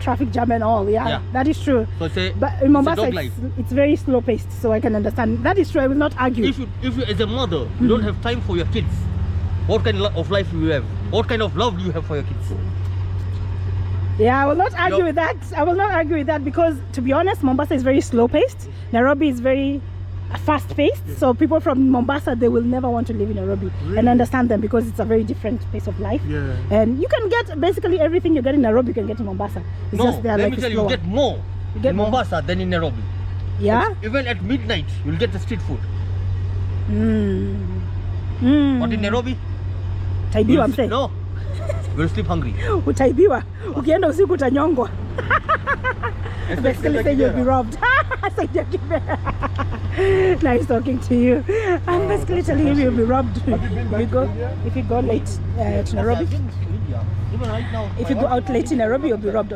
[SPEAKER 1] traffic jam and all. Yeah. That is true.
[SPEAKER 7] So
[SPEAKER 1] but in Mombasa, it's very slow-paced, so I can understand. That is true. I will not argue.
[SPEAKER 7] If you as a mother, you don't have time for your kids, what kind of life do you have? What kind of love do you have for your kids?
[SPEAKER 1] Yeah, I will not argue with that. I will not argue with that because, to be honest, Mombasa is very slow-paced. Nairobi is very fast-paced. So people from Mombasa, they will never want to live in Nairobi and understand them because it's a very different pace of life.
[SPEAKER 2] Yeah.
[SPEAKER 1] And you can get basically everything you get in Nairobi, you can get in Mombasa. It's just there,
[SPEAKER 7] let
[SPEAKER 1] like
[SPEAKER 7] me tell you, you get more in Mombasa than in Nairobi.
[SPEAKER 1] Yeah?
[SPEAKER 7] Even at midnight, you'll get the street food. But in Nairobi,
[SPEAKER 1] Taibiwa, I'm saying.
[SPEAKER 7] No. You'll sleep hungry.
[SPEAKER 1] Utaibiwa. Ukienda usiku utanyongwa. Basically say you'll be robbed. Nice talking to you. I'm basically telling him you'll be robbed if you go late to Nairobi. If you go out late in Nairobi, you'll be robbed.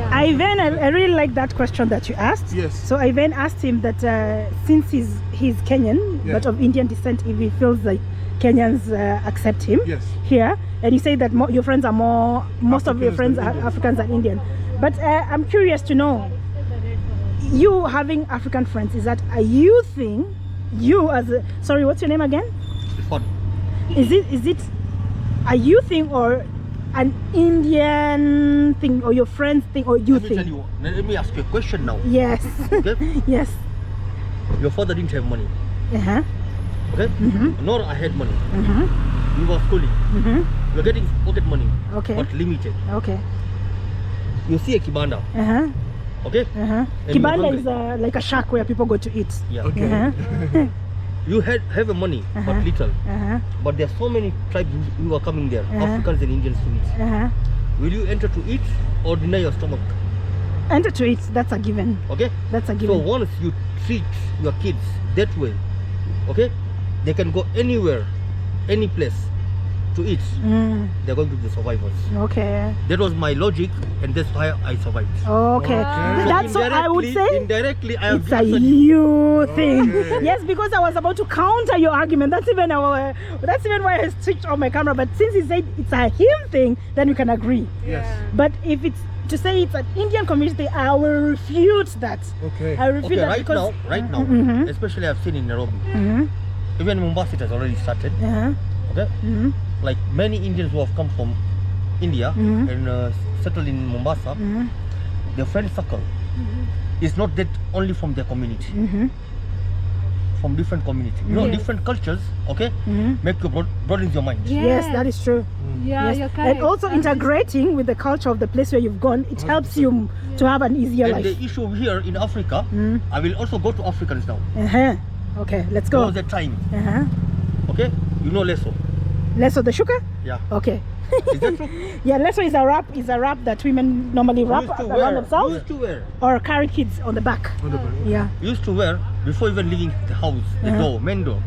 [SPEAKER 1] Ivan, I really like that question that you asked.
[SPEAKER 2] Yes.
[SPEAKER 1] So Ivan asked him that since he's Kenyan, but of Indian descent, if he feels like Kenyans accept him here, and you say that your friends are most of your friends are Africans and Indian. But I'm curious to know, you having African friends, is that a you thing? You as a, sorry, what's your name again?
[SPEAKER 7] Fun.
[SPEAKER 1] Is it a you thing or an Indian thing or your friends thing or you thing?
[SPEAKER 7] Let me tell you, let me ask you a question now.
[SPEAKER 1] Yes.
[SPEAKER 7] Okay?
[SPEAKER 1] Yes.
[SPEAKER 7] Your father didn't have money. Okay? Nor I had money. We were schooling. We were getting pocket money.
[SPEAKER 1] Okay.
[SPEAKER 7] But limited.
[SPEAKER 1] Okay.
[SPEAKER 7] You see a kibanda. Okay?
[SPEAKER 1] Kibanda is like a shack where people go to eat.
[SPEAKER 7] Yeah. Okay. You have a money, but little. But there are so many tribes who are coming there, Africans and Indians to eat. Will you enter to eat or deny your stomach?
[SPEAKER 1] enter to it. That's a given.
[SPEAKER 7] Okay?
[SPEAKER 1] That's a
[SPEAKER 7] So
[SPEAKER 1] given.
[SPEAKER 7] once you treat your kids that way, okay, they can go anywhere, any place to eat. They're going to be the survivors.
[SPEAKER 1] Okay.
[SPEAKER 7] That was my logic, and that's why I survived.
[SPEAKER 1] Okay.
[SPEAKER 2] Okay.
[SPEAKER 1] That's what I would say.
[SPEAKER 7] Indirectly, I have
[SPEAKER 1] It's a
[SPEAKER 7] answered
[SPEAKER 1] you thing.
[SPEAKER 2] Okay.
[SPEAKER 1] Yes, because I was about to counter your argument. That's even why I switched on my camera. But since he said it's a him thing, then we can agree.
[SPEAKER 2] Yes.
[SPEAKER 1] But if it's to say it's an Indian community, I will refute that.
[SPEAKER 2] Okay.
[SPEAKER 1] I refute
[SPEAKER 7] Okay,
[SPEAKER 1] that
[SPEAKER 7] right
[SPEAKER 1] because
[SPEAKER 7] now,
[SPEAKER 1] Mhm.
[SPEAKER 7] especially I've seen in Nairobi, even in Mombasa, it has already started. Okay, like many Indians who have come from India and settled in Mombasa, their friend circle is not that only from their community, from different community. You know,
[SPEAKER 3] Yes.
[SPEAKER 7] different cultures. Okay, make your broadens your mind.
[SPEAKER 1] yes, that is true.
[SPEAKER 3] Yeah,
[SPEAKER 1] Yes.
[SPEAKER 3] you're correct.
[SPEAKER 1] And also integrating with the culture of the place where you've gone, it helps you to have an easier
[SPEAKER 7] And
[SPEAKER 1] life.
[SPEAKER 7] the issue here in Africa, I will also go to Africans now.
[SPEAKER 1] Okay, let's
[SPEAKER 7] There
[SPEAKER 1] go.
[SPEAKER 7] was a time. Okay, you know Leso.
[SPEAKER 1] Less of the sugar?
[SPEAKER 7] Yeah.
[SPEAKER 1] Okay.
[SPEAKER 7] Is that true?
[SPEAKER 1] Yeah, leso is a wrap that women normally wrap
[SPEAKER 7] Used to
[SPEAKER 1] around
[SPEAKER 7] wear.
[SPEAKER 1] themselves
[SPEAKER 7] Used to wear.
[SPEAKER 1] or carry kids on the back.
[SPEAKER 2] On the back.
[SPEAKER 1] Yeah.
[SPEAKER 7] Used to wear before even leaving the house, the door, main door.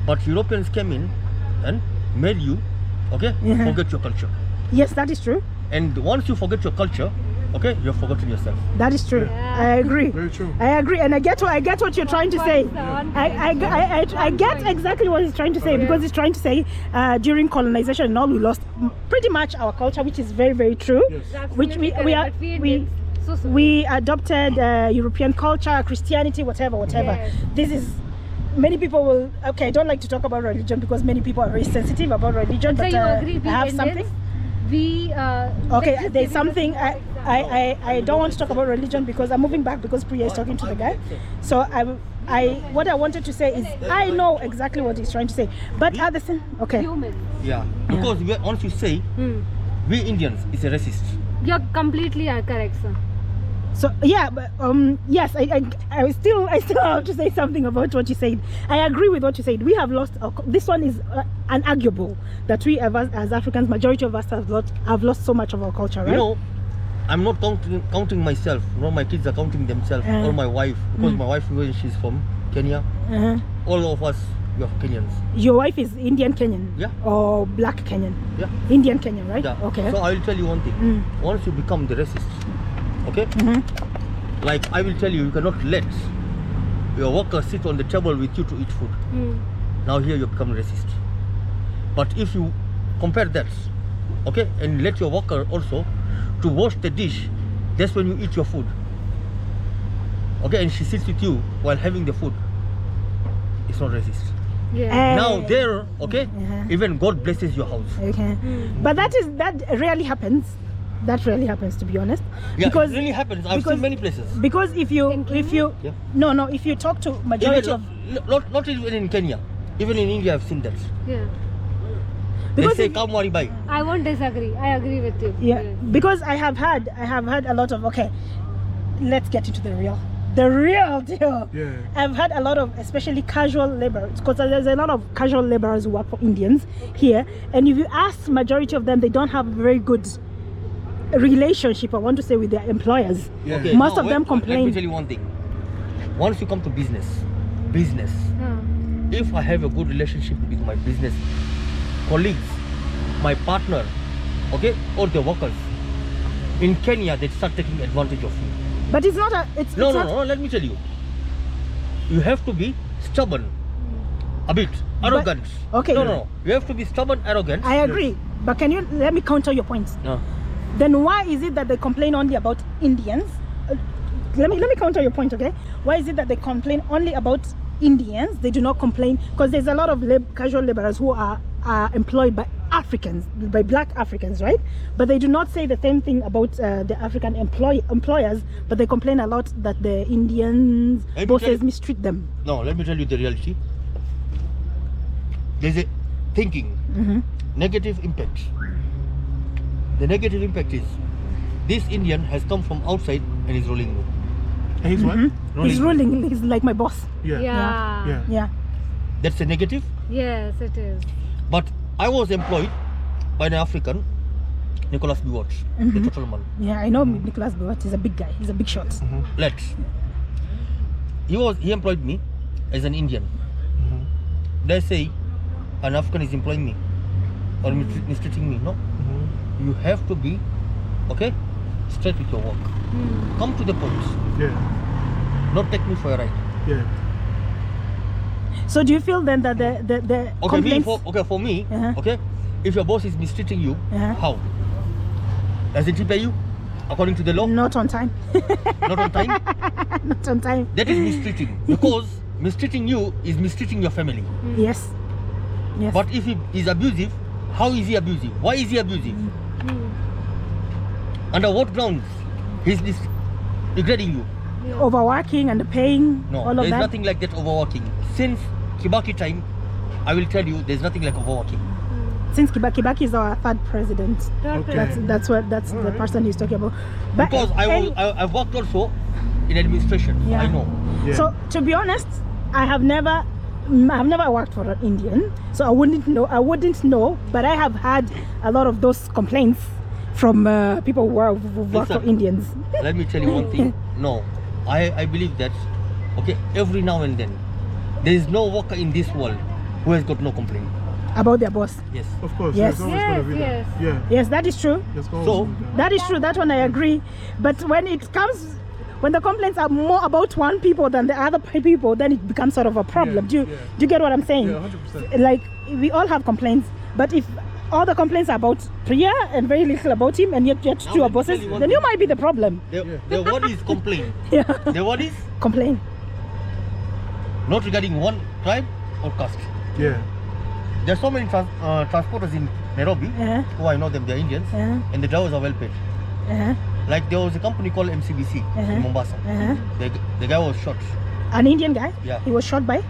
[SPEAKER 7] But Europeans came in and made you, okay, forget your culture.
[SPEAKER 1] Yes, that is true.
[SPEAKER 7] And once you forget your culture, okay, you've forgotten yourself.
[SPEAKER 1] That is true. I agree.
[SPEAKER 2] Very true.
[SPEAKER 1] I agree, and I get what you're trying to say. I get exactly what he's trying to say because he's trying to say during colonization and all we lost pretty much our culture, which is very very true.
[SPEAKER 2] Yes.
[SPEAKER 1] Which we adopted European culture, Christianity, whatever.
[SPEAKER 3] Yes.
[SPEAKER 1] This is. Many people will. Okay, I don't like to talk about religion because many people are very sensitive about religion.
[SPEAKER 3] So
[SPEAKER 1] But
[SPEAKER 3] you agree?
[SPEAKER 1] I
[SPEAKER 3] We
[SPEAKER 1] have
[SPEAKER 3] Indians,
[SPEAKER 1] something.
[SPEAKER 3] We
[SPEAKER 1] Okay,
[SPEAKER 3] let's just
[SPEAKER 1] there's
[SPEAKER 3] give it a
[SPEAKER 1] something
[SPEAKER 3] simple
[SPEAKER 1] I don't want to talk about religion because I'm moving back because Priya is talking to the guy. So what I wanted to say is I know exactly what he's trying to say, but at the same okay.
[SPEAKER 3] human.
[SPEAKER 7] Yeah. Because once you say, we Indians is a racist.
[SPEAKER 3] You're completely correct, sir.
[SPEAKER 1] So yeah, but yes, I still have to say something about what you said. I agree with what you said. We have lost. This one is unarguable that we as Africans, majority of us have lost so much of our culture, right?
[SPEAKER 7] You know, I'm not counting myself. No, my kids are counting themselves or my wife because my wife, when she's from Kenya, all of us we are Kenyans.
[SPEAKER 1] Your wife is Indian Kenyan,
[SPEAKER 7] Yeah.
[SPEAKER 1] or black Kenyan,
[SPEAKER 7] Yeah.
[SPEAKER 1] Indian Kenyan, right?
[SPEAKER 7] Yeah.
[SPEAKER 1] Okay.
[SPEAKER 7] So I will tell you one thing. Once you become the racist, okay? Like I will tell you, you cannot let your worker sit on the table with you to eat food. Now here you become racist. But if you compare that, okay, and let your worker also to wash the dish, that's when you eat your food. Okay, and she sits with you while having the food. It's not racist.
[SPEAKER 3] Yeah.
[SPEAKER 7] Now there, okay, even God blesses your house.
[SPEAKER 1] Okay. But that rarely happens. That rarely happens, to be honest.
[SPEAKER 7] Yeah,
[SPEAKER 1] because
[SPEAKER 7] it really happens. I've
[SPEAKER 1] because-
[SPEAKER 7] seen many places.
[SPEAKER 1] Because if you
[SPEAKER 7] Yeah.
[SPEAKER 1] no if you talk to majority of
[SPEAKER 7] Not even in Kenya, even in India I've seen that.
[SPEAKER 3] Yeah.
[SPEAKER 7] They
[SPEAKER 1] because
[SPEAKER 7] say
[SPEAKER 1] if-
[SPEAKER 7] come wari bhai.
[SPEAKER 3] I won't disagree. I agree with you.
[SPEAKER 1] yeah, because I have had a lot of let's get into the real deal.
[SPEAKER 2] Yeah.
[SPEAKER 1] I've had a lot of especially casual laborers because there's a lot of casual laborers who work for Indians here, and if you ask majority of them, they don't have very good relationship, I want to say, with their employers.
[SPEAKER 2] Yeah.
[SPEAKER 7] Okay,
[SPEAKER 1] Most
[SPEAKER 7] now
[SPEAKER 1] of them
[SPEAKER 7] Let
[SPEAKER 1] complain.
[SPEAKER 7] me tell you one thing. Once you come to business, if I have a good relationship with my business colleagues, my partner, okay, or the workers, in Kenya they start taking advantage of you.
[SPEAKER 1] But it's not it's
[SPEAKER 7] No,
[SPEAKER 1] not,
[SPEAKER 7] let me tell you. You have to be stubborn, a bit arrogant.
[SPEAKER 1] okay.
[SPEAKER 7] No. You have to be stubborn, arrogant.
[SPEAKER 1] I agree, but can you let me counter your points? Then why is it that they complain only about Indians? Let me counter your point, okay? Why is it that they complain only about Indians? They do not complain because there's a lot of casual laborers who are employed by Africans, by black Africans, right? But they do not say the same thing about the African employers, but they complain a lot that the Indians
[SPEAKER 7] Let me
[SPEAKER 1] bosses
[SPEAKER 7] tell you-
[SPEAKER 1] mistreat them.
[SPEAKER 7] No, let me tell you the reality. There's a thinking, negative impact. The negative impact is this Indian has come from outside and is rolling.
[SPEAKER 2] And he's what?
[SPEAKER 1] He's ruling. He's like my boss.
[SPEAKER 2] Yeah.
[SPEAKER 3] Yeah.
[SPEAKER 1] Yeah.
[SPEAKER 7] That's a negative.
[SPEAKER 3] Yes, it is.
[SPEAKER 7] But I was employed by an African Nicholas Biwott, the total man.
[SPEAKER 1] Yeah, I know Nicholas Biwott. He's a big guy. He's a big shot.
[SPEAKER 7] Let's. He employed me as an Indian. They say an African is employing me or mistreating me. No. You have to be, okay, straight with your work. Come to the point.
[SPEAKER 2] Yeah.
[SPEAKER 7] Not take me for a ride.
[SPEAKER 2] Yeah.
[SPEAKER 1] So do you feel then that the complaints...
[SPEAKER 7] For me, okay, if your boss is mistreating you, how? Doesn't he pay you according to the law?
[SPEAKER 1] Not on time.
[SPEAKER 7] Not on time?
[SPEAKER 1] Not on time.
[SPEAKER 7] That is mistreating. Because mistreating you is mistreating your family.
[SPEAKER 1] Yes. Yes.
[SPEAKER 7] But if he is abusive, how is he abusive? Why is he abusive? Under what grounds he's degrading you?
[SPEAKER 1] Overworking and paying,
[SPEAKER 7] No,
[SPEAKER 1] all of
[SPEAKER 7] there's
[SPEAKER 1] that.
[SPEAKER 7] nothing like that overworking. Since Kibaki time, I will tell you, there's nothing like overworking.
[SPEAKER 1] Since Kibaki is our third president.
[SPEAKER 2] Okay.
[SPEAKER 1] That's the person he's talking about. But
[SPEAKER 7] Because I've worked also in administration,
[SPEAKER 1] Yeah.
[SPEAKER 7] I know.
[SPEAKER 2] Yeah.
[SPEAKER 1] So to be honest, I've never worked for an Indian, so I wouldn't know. But I have had a lot of those complaints from people who work for
[SPEAKER 7] Listen.
[SPEAKER 1] Indians.
[SPEAKER 7] Let me tell you one thing. No, I believe that, okay, every now and then, there is no worker in this world who has got no complaint.
[SPEAKER 1] About their boss.
[SPEAKER 7] Yes.
[SPEAKER 2] Of course.
[SPEAKER 1] Yes.
[SPEAKER 2] There's always gonna be
[SPEAKER 3] Yes,
[SPEAKER 2] that. Yeah.
[SPEAKER 1] Yes, that is true.
[SPEAKER 2] There's always
[SPEAKER 7] So,
[SPEAKER 2] gonna be that.
[SPEAKER 1] That is true. That one I agree. But when the complaints are more about one people than the other people, then it becomes sort of a problem.
[SPEAKER 2] Yeah,
[SPEAKER 1] Do you get what I'm saying?
[SPEAKER 2] Yeah, 100%.
[SPEAKER 1] Like, we all have complaints, but if all the complaints are about Priya and very little about him, and yet
[SPEAKER 7] Now
[SPEAKER 1] two
[SPEAKER 7] let me
[SPEAKER 1] are bosses,
[SPEAKER 7] tell you one
[SPEAKER 1] then you
[SPEAKER 7] thing.
[SPEAKER 1] might be the problem.
[SPEAKER 7] The word is complain.
[SPEAKER 1] Yeah.
[SPEAKER 7] The word is
[SPEAKER 1] Complain.
[SPEAKER 7] not regarding one tribe or caste.
[SPEAKER 2] Yeah.
[SPEAKER 7] There are so many transporters in Nairobi, who I know them, they're Indians, and the drivers are well paid. Like there was a company called MCBC in Mombasa. The guy was shot
[SPEAKER 1] An Indian guy?
[SPEAKER 7] Yeah.
[SPEAKER 1] He was shot by?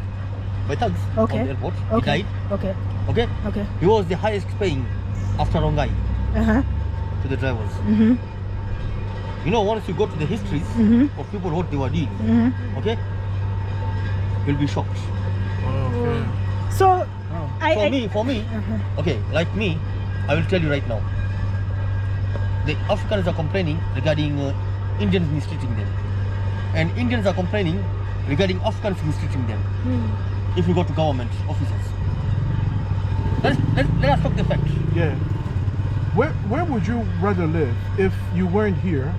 [SPEAKER 7] by thugs
[SPEAKER 1] Okay.
[SPEAKER 7] on the airport.
[SPEAKER 1] Okay.
[SPEAKER 7] He died.
[SPEAKER 1] Okay.
[SPEAKER 7] Okay?
[SPEAKER 1] Okay.
[SPEAKER 7] He was the highest paying after Rongai to the drivers. You know, once you go to the histories of people what they were doing, okay, you'll be shocked.
[SPEAKER 2] Okay.
[SPEAKER 1] So,
[SPEAKER 7] For me, okay, like me, I will tell you right now. The Africans are complaining regarding Indians mistreating them, and Indians are complaining regarding Africans mistreating them. If you go to government offices, let us talk the facts.
[SPEAKER 2] Yeah. Where would you rather live if you weren't here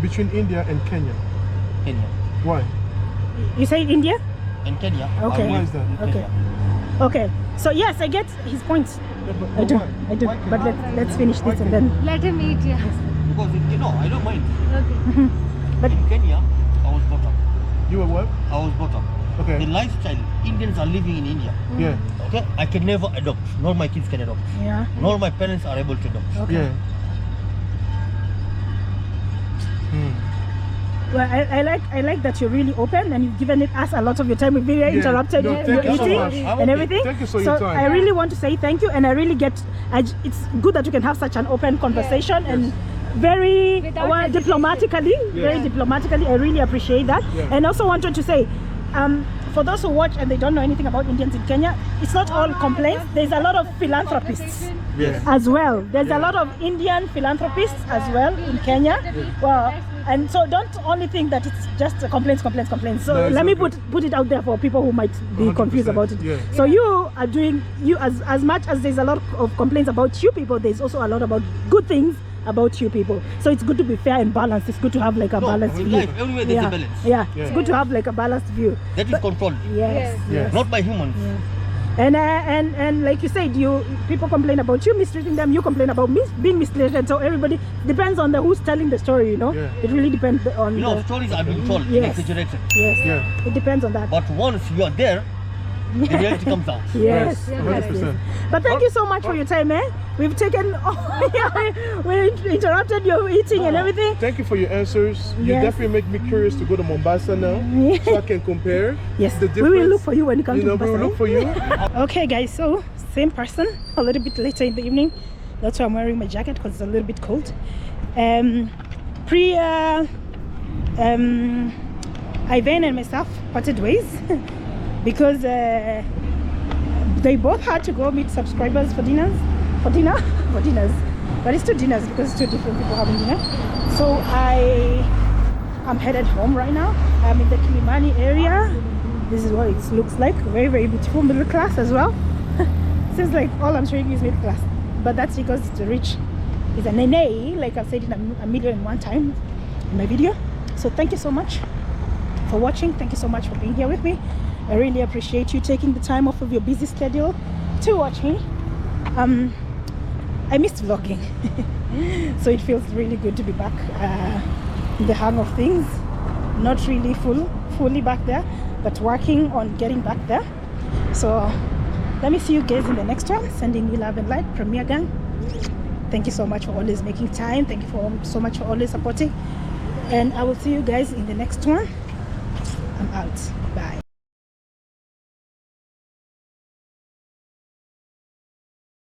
[SPEAKER 2] between India and Kenya?
[SPEAKER 7] Kenya.
[SPEAKER 2] Why?
[SPEAKER 1] you say India?
[SPEAKER 7] In Kenya.
[SPEAKER 1] Okay.
[SPEAKER 7] I
[SPEAKER 2] Why
[SPEAKER 7] live
[SPEAKER 2] is that?
[SPEAKER 7] in
[SPEAKER 1] Okay.
[SPEAKER 7] Kenya.
[SPEAKER 1] Okay. So yes, I get his point. I do.
[SPEAKER 2] Why Kenya?
[SPEAKER 1] But let's finish this and then.
[SPEAKER 3] Let him eat, yeah.
[SPEAKER 7] Because I don't mind.
[SPEAKER 3] Okay.
[SPEAKER 1] But
[SPEAKER 7] In Kenya, I was brought up.
[SPEAKER 2] You were what?
[SPEAKER 7] I was brought up.
[SPEAKER 2] Okay.
[SPEAKER 7] The lifestyle Indians are living in India.
[SPEAKER 2] Yeah.
[SPEAKER 7] Okay, I can never adopt, nor my kids can adopt,
[SPEAKER 1] yeah.
[SPEAKER 7] nor my parents are able to adopt.
[SPEAKER 1] Okay.
[SPEAKER 2] Yeah.
[SPEAKER 1] Well, I like that you're really open and you've given us a lot of your time. We've been interrupted
[SPEAKER 2] No,
[SPEAKER 1] your
[SPEAKER 2] thank you so
[SPEAKER 1] eating
[SPEAKER 2] much.
[SPEAKER 1] and everything.
[SPEAKER 2] Thank you for
[SPEAKER 1] so
[SPEAKER 2] your time.
[SPEAKER 1] I really want to say thank you, and I really it's good that you can have such an open conversation and very
[SPEAKER 3] Without
[SPEAKER 1] diplomatically, very diplomatically. I really appreciate that.
[SPEAKER 2] Yeah.
[SPEAKER 1] And also wanted to say, for those who watch and they don't know anything about Indians in Kenya, it's not all complaints. There's a lot of philanthropists
[SPEAKER 2] Yeah.
[SPEAKER 1] as well. There's a lot of Indian philanthropists as well in Kenya. Well, and so don't only think that it's just complaints. So
[SPEAKER 2] No, it's
[SPEAKER 1] let me
[SPEAKER 2] okay.
[SPEAKER 1] put it out there for people who might be confused
[SPEAKER 2] 100%,
[SPEAKER 1] about it.
[SPEAKER 2] yeah.
[SPEAKER 1] So you are doing as much as there's a lot of complaints about you people, there's also a lot about good things about you people. So it's good to be fair and balanced. It's good to have like a balanced
[SPEAKER 7] in
[SPEAKER 1] view.
[SPEAKER 7] life, everywhere there's a balance.
[SPEAKER 1] Yeah, it's good to have like a balanced view.
[SPEAKER 7] That is controlled,
[SPEAKER 1] Yes.
[SPEAKER 2] Yes.
[SPEAKER 7] not by humans.
[SPEAKER 1] And like you said, people complain about you mistreating them, you complain about being mistreated. So everybody depends on who's telling the story,
[SPEAKER 2] Yeah.
[SPEAKER 1] It really depends on
[SPEAKER 7] You know, stories are being told,
[SPEAKER 1] Yes.
[SPEAKER 7] exaggerated.
[SPEAKER 1] Yes.
[SPEAKER 2] Yeah.
[SPEAKER 1] It depends on that.
[SPEAKER 7] But once you are there, the reality comes out.
[SPEAKER 1] Yes.
[SPEAKER 2] 100%.
[SPEAKER 1] But thank you so much for your time, eh? We've taken we interrupted your eating and everything.
[SPEAKER 2] Thank you for your answers. You
[SPEAKER 1] Yes.
[SPEAKER 2] definitely make me curious to go to Mombasa now, so I can compare.
[SPEAKER 1] Yes.
[SPEAKER 2] The
[SPEAKER 1] We will
[SPEAKER 2] difference.
[SPEAKER 1] look for you when you come
[SPEAKER 2] You
[SPEAKER 1] to
[SPEAKER 2] know, we will
[SPEAKER 1] Mombasa,
[SPEAKER 2] look for you.
[SPEAKER 1] Okay guys, so same person a little bit later in the evening. That's why I'm wearing my jacket, because it's a little bit cold. Priya, Ivan and myself parted ways because they both had to go meet subscribers for dinners. but it's two dinners because it's two different people having dinner. So I'm headed home right now. I'm in the Kilimani area. This is what it looks like. Very, very beautiful. Middle class as well. Seems like all I'm showing you is middle class, but that's because the rich is a nene, like I've said it a million and one times in my video. So thank you so much for watching. Thank you so much for being here with me. I really appreciate you taking the time off of your busy schedule to watch me. I missed vlogging so it feels really good to be back in the hang of things. Not really fully back there, but working on getting back there. So let me see you guys in the next one. Sending you love and light, Premier Gang. Thank you so much for always making time. Thank you so much for always supporting, and I will see you guys in the next one.